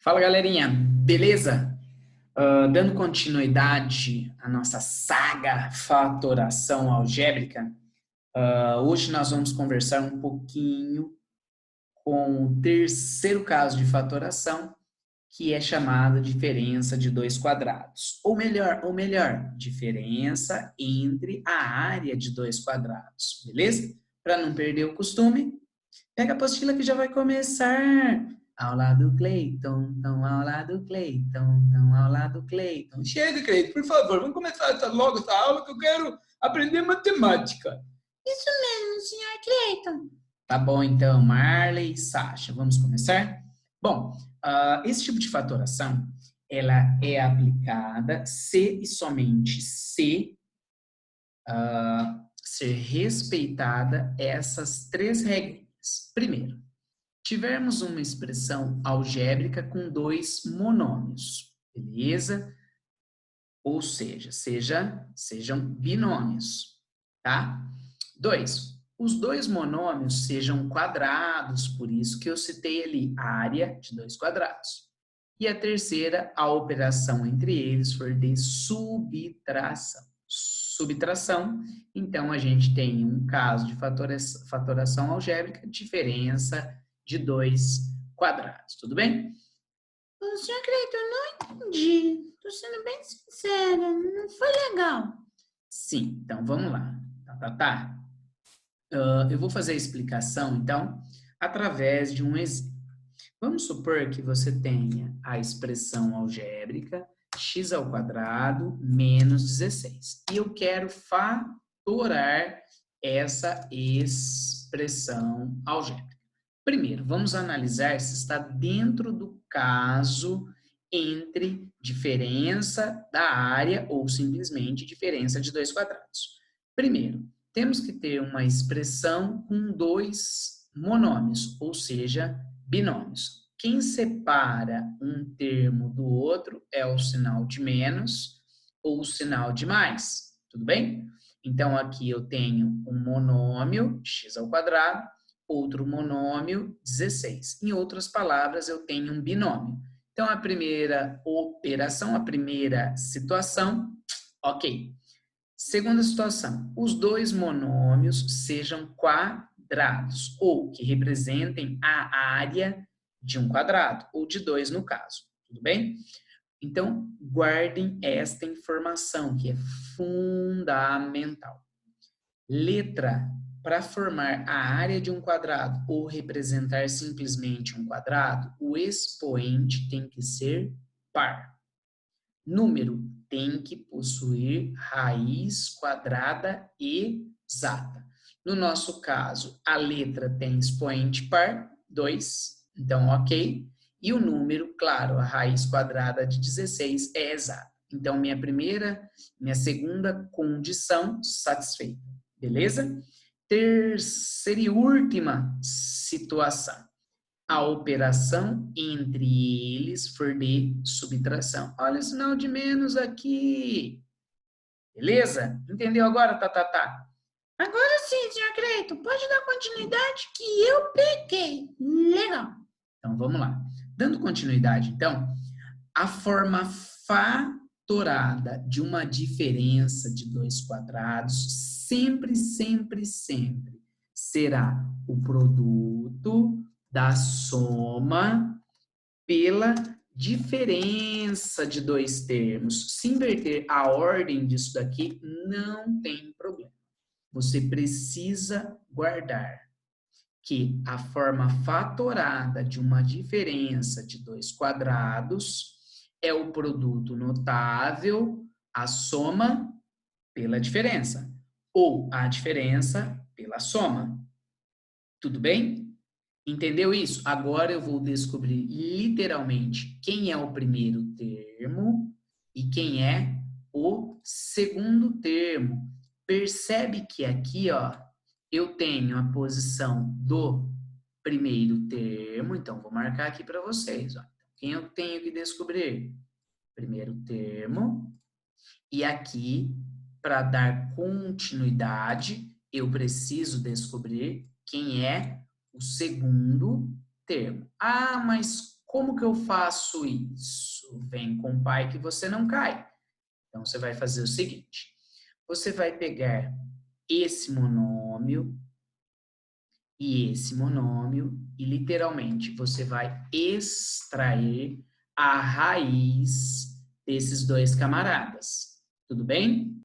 Fala, galerinha, beleza? Dando continuidade à nossa saga fatoração algébrica, hoje nós vamos conversar um pouquinho com o terceiro caso de fatoração, que é chamado diferença de dois quadrados. Ou melhor, diferença entre a área de dois quadrados, beleza? Para não perder o costume, pega a apostila que já vai começar. Aula do Cleiton, aula do Cleiton, aula do Cleiton. Chega, Cleiton, por favor, vamos começar logo essa aula que eu quero aprender matemática. Isso mesmo, senhor Cleiton. Tá bom, então, Marley e Sasha, vamos começar? Bom, esse tipo de fatoração, ela é aplicada se e somente se ser respeitada essas três regras. Primeiro, tivermos uma expressão algébrica com dois monômios, beleza? Ou seja, sejam binômios, tá? 2, os dois monômios sejam quadrados, por isso que eu citei ali a área de dois quadrados. E a terceira, a operação entre eles for de subtração. Subtração, então a gente tem um caso de fatoração algébrica, diferença de dois quadrados, tudo bem? Senhor Cleiton, eu não entendi. Estou sendo bem sincera, não foi legal. Sim, então vamos lá. Tá. Eu vou fazer a explicação, então, através de um exemplo. Vamos supor que você tenha a expressão algébrica x ao quadrado menos 16. E eu quero fatorar essa expressão algébrica. Primeiro, vamos analisar se está dentro do caso entre diferença da área ou simplesmente diferença de dois quadrados. Primeiro, temos que ter uma expressão com dois monômios, ou seja, binômios. Quem separa um termo do outro é o sinal de menos ou o sinal de mais, tudo bem? Então, aqui eu tenho um monômio, x ao quadrado, outro monômio, 16. Em outras palavras, eu tenho um binômio. Então, a primeira operação, a primeira situação, ok. Segunda situação, os dois monômios sejam quadrados, ou que representem a área de um quadrado, ou de dois no caso, tudo bem? Então, guardem esta informação, que é fundamental. Letra, para formar a área de um quadrado ou representar simplesmente um quadrado, o expoente tem que ser par. Número tem que possuir raiz quadrada exata. No nosso caso, a letra tem expoente par, 2, então ok. E o número, claro, a raiz quadrada de 16 é exata. Então, minha segunda condição satisfeita. Beleza? Terceira e última situação. A operação entre eles for de subtração. Olha o sinal de menos aqui. Beleza? Entendeu agora, tá? Agora sim, senhor Cleiton. Pode dar continuidade que eu peguei. Legal. Então, vamos lá. Dando continuidade, então, a forma fatorada de uma diferença de dois quadrados sempre será o produto da soma pela diferença de dois termos. Se inverter a ordem disso daqui, não tem problema. Você precisa guardar que a forma fatorada de uma diferença de dois quadrados é o produto notável, a soma pela diferença, ou a diferença pela soma. Tudo bem? Entendeu isso? Agora eu vou descobrir literalmente quem é o primeiro termo e quem é o segundo termo. Percebe que aqui, ó, eu tenho a posição do primeiro termo, então vou marcar aqui para vocês, ó. Quem eu tenho que descobrir? Primeiro termo. E aqui, para dar continuidade, eu preciso descobrir quem é o segundo termo. Ah, mas Como que eu faço isso? Vem com pai que você não cai. Então, você vai fazer o seguinte. Você vai pegar esse monômio e esse monômio e, literalmente, você vai extrair a raiz desses dois camaradas. Tudo bem?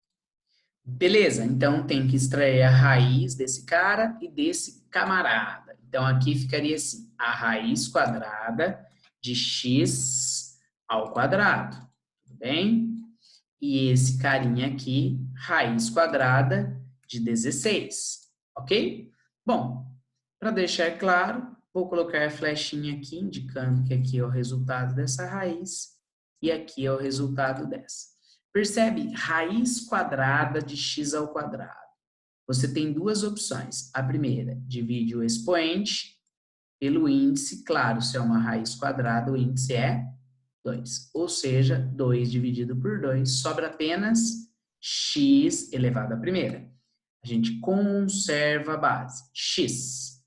Beleza, então tem que extrair a raiz desse cara e desse camarada. Então, aqui ficaria assim, a raiz quadrada de x ao quadrado. Tudo bem? E esse carinha aqui, raiz quadrada de 16. Ok? Bom, para deixar claro, vou colocar a flechinha aqui, indicando que aqui é o resultado dessa raiz e aqui é o resultado dessa. Percebe? Raiz quadrada de x ao quadrado. Você tem duas opções. A primeira, divide o expoente pelo índice. Claro, se é uma raiz quadrada, o índice é 2. Ou seja, 2 dividido por 2, sobra apenas x elevado à primeira. A gente conserva a base, x,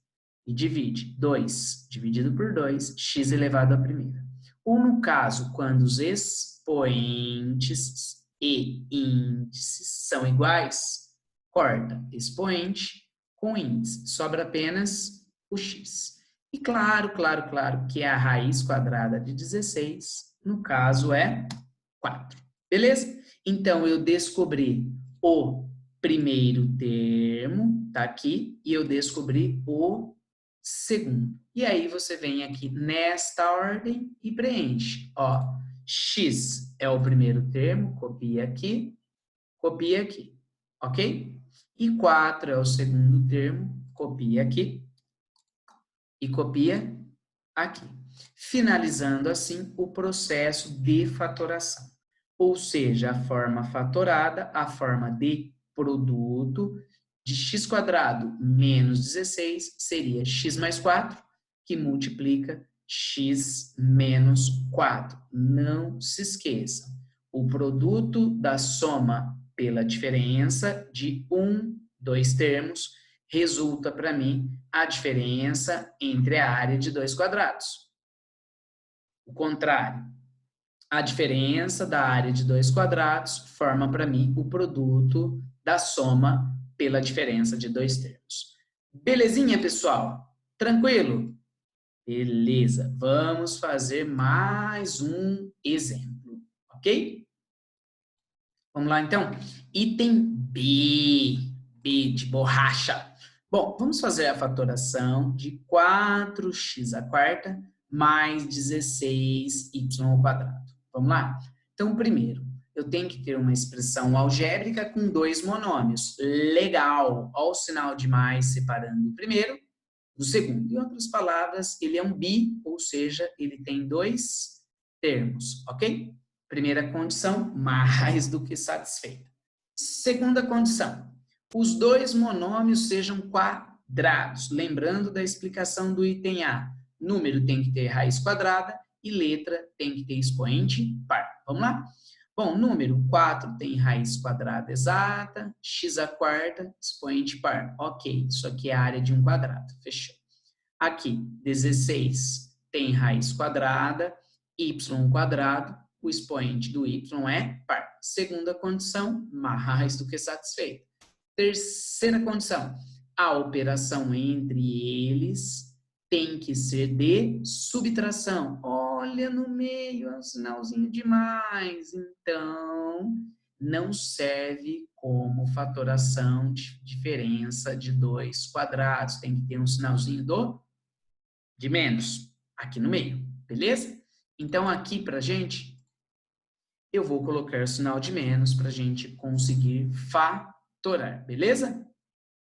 e divide 2 dividido por 2, x elevado à primeira. Ou no caso, quando os expoentes e índices são iguais, corta expoente com índice, sobra apenas o x. E claro que a raiz quadrada de 16, no caso, é 4. Beleza? Então, eu descobri o primeiro termo, tá aqui, e eu descobri o segundo. E aí, você vem aqui nesta ordem e preenche. Ó, x é o primeiro termo, copia aqui, ok? E 4 é o segundo termo, copia aqui e copia aqui. Finalizando assim o processo de fatoração. Ou seja, a forma fatorada, a forma de produto de x² menos 16 seria x mais 4, que multiplica x menos 4. Não se esqueça, o produto da soma pela diferença de dois termos, resulta para mim a diferença entre a área de dois quadrados. O contrário, a diferença da área de dois quadrados forma para mim o produto da soma pela diferença de dois termos. Belezinha, pessoal? Tranquilo? Beleza. Vamos fazer mais um exemplo, ok? Vamos lá, então. Item B. B de borracha. Bom, vamos fazer a fatoração de 4x² mais 16y². Vamos lá? Então, primeiro, eu tenho que ter uma expressão algébrica com dois monômios. Legal! Olha o sinal de mais separando o primeiro do segundo. Em outras palavras, ele é um bi, ou seja, ele tem dois termos, ok? Primeira condição, mais do que satisfeita. Segunda condição, os dois monômios sejam quadrados. Lembrando da explicação do item A. Número tem que ter raiz quadrada e letra tem que ter expoente par. Vamos lá? Bom, número 4 tem raiz quadrada exata, x², expoente par. Ok, isso aqui é a área de um quadrado. Fechou. Aqui, 16 tem raiz quadrada, y², o expoente do y é par. Segunda condição, mais do que satisfeita. Terceira condição, a operação entre eles tem que ser de subtração. Olha, no meio é um sinalzinho de mais. Então, não serve como fatoração de diferença de dois quadrados. Tem que ter um sinalzinho de menos aqui no meio, beleza? Então, aqui pra gente, eu vou colocar o sinal de menos para a gente conseguir fatorar, beleza?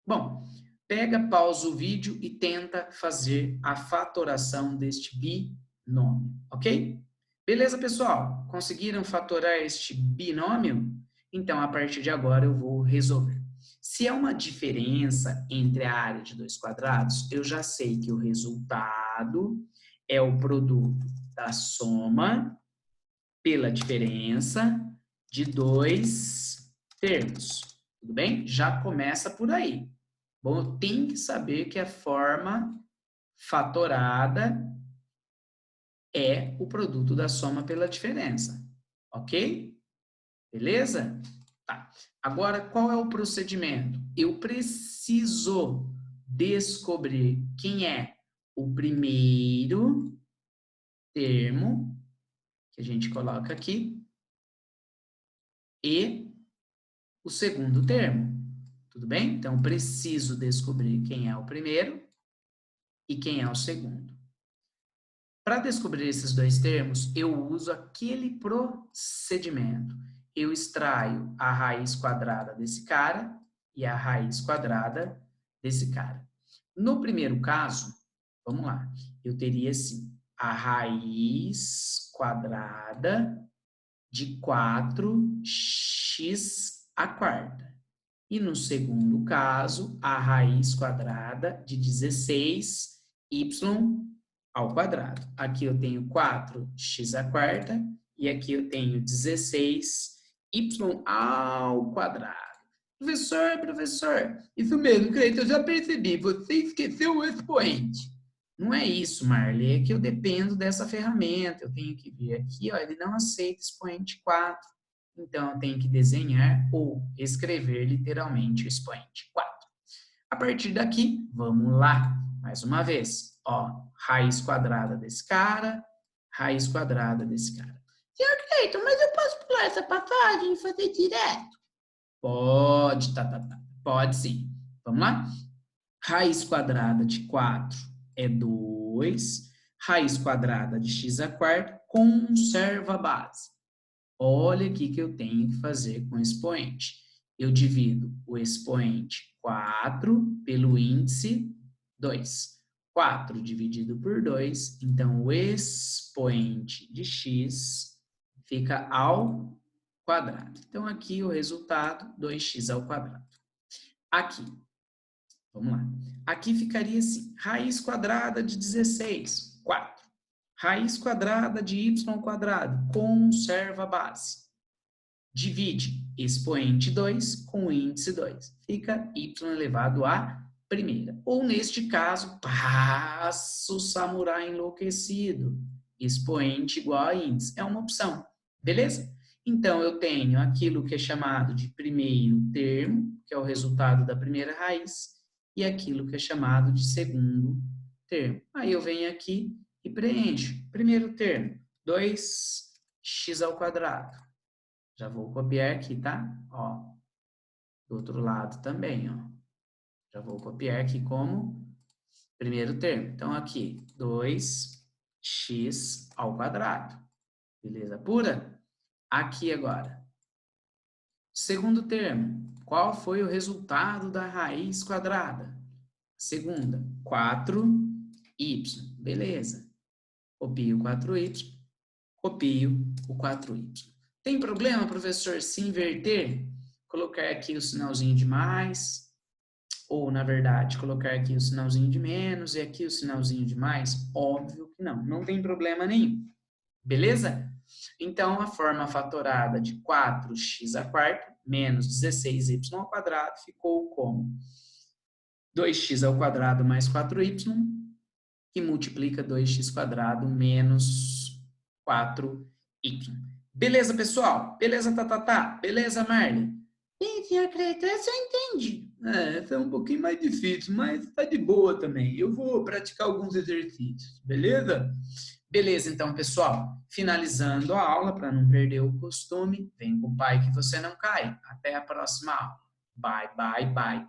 Bom, pega, pausa o vídeo e tenta fazer a fatoração deste binômio, ok? Beleza, pessoal? Conseguiram fatorar este binômio? Então, a partir de agora, eu vou resolver. Se é uma diferença entre a área de dois quadrados, eu já sei que o resultado é o produto da soma pela diferença de dois termos. Tudo bem? Já começa por aí. Bom, eu tenho que saber que a forma fatorada é o produto da soma pela diferença, ok? Beleza? Tá. Agora, qual é o procedimento? Eu preciso descobrir quem é o primeiro termo, que a gente coloca aqui, e o segundo termo. Tudo bem? Então, preciso descobrir quem é o primeiro e quem é o segundo. Para descobrir esses dois termos, eu uso aquele procedimento. Eu extraio a raiz quadrada desse cara e a raiz quadrada desse cara. No primeiro caso, vamos lá, eu teria assim, a raiz quadrada de 4x à quarta. E no segundo caso, a raiz quadrada de 16y ao quadrado. Aqui eu tenho 4x à quarta e aqui eu tenho 16y ao quadrado. Professor, isso mesmo, Cleiton, eu já percebi, você esqueceu o expoente. Não é isso, Marley, é que eu dependo dessa ferramenta, eu tenho que vir aqui, ó, ele não aceita expoente 4, então eu tenho que desenhar ou escrever literalmente o expoente 4. A partir daqui, vamos lá, mais uma vez, ó, raiz quadrada desse cara, raiz quadrada desse cara. Senhor Cleiton, mas eu posso pular essa passagem e fazer direto? Pode, pode sim. Vamos lá? Raiz quadrada de 4 é 2. Raiz quadrada de x à quarta conserva a base. Olha aqui que eu tenho que fazer com o expoente. Eu divido o expoente 4 pelo índice 2. 4 dividido por 2, então o expoente de x fica ao quadrado. Então, aqui o resultado, 2x ao quadrado. Aqui, vamos lá. Aqui ficaria assim, raiz quadrada de 16, 4. Raiz quadrada de y ao quadrado, conserva a base. Divide expoente 2 com índice 2. Fica y elevado à primeira. Ou, neste caso, passo samurai enlouquecido. Expoente igual a índice. É uma opção. Beleza? Então, eu tenho aquilo que é chamado de primeiro termo, que é o resultado da primeira raiz, e aquilo que é chamado de segundo termo. Aí eu venho aqui e preencho. Primeiro termo, 2x ao quadrado. Já vou copiar aqui, tá? Ó, do outro lado também, ó. Já vou copiar aqui como primeiro termo. Então, aqui, 2x ao quadrado. Beleza pura? Aqui agora. Segundo termo. Qual foi o resultado da raiz quadrada? Segunda, 4y. Beleza. Copio o 4y. Copio o 4y. Tem problema, professor, se inverter? Colocar aqui o sinalzinho de mais, ou, na verdade, colocar aqui o sinalzinho de menos e aqui o sinalzinho de mais? Óbvio que não, não tem problema nenhum. Beleza? Então, a forma fatorada de 4x à quarta menos 16y ao quadrado ficou como 2x ao quadrado mais 4y, que multiplica 2x quadrado menos 4y. Beleza, pessoal? Beleza, Tatatá? Beleza, Marley? Sim, senhor Cleiton, essa eu entendi. Essa é um pouquinho mais difícil, mas tá de boa também. Eu vou praticar alguns exercícios, beleza? Beleza, então, pessoal. Finalizando a aula, para não perder o costume, vem com o pai que você não cai. Até a próxima aula. Bye, bye, bye.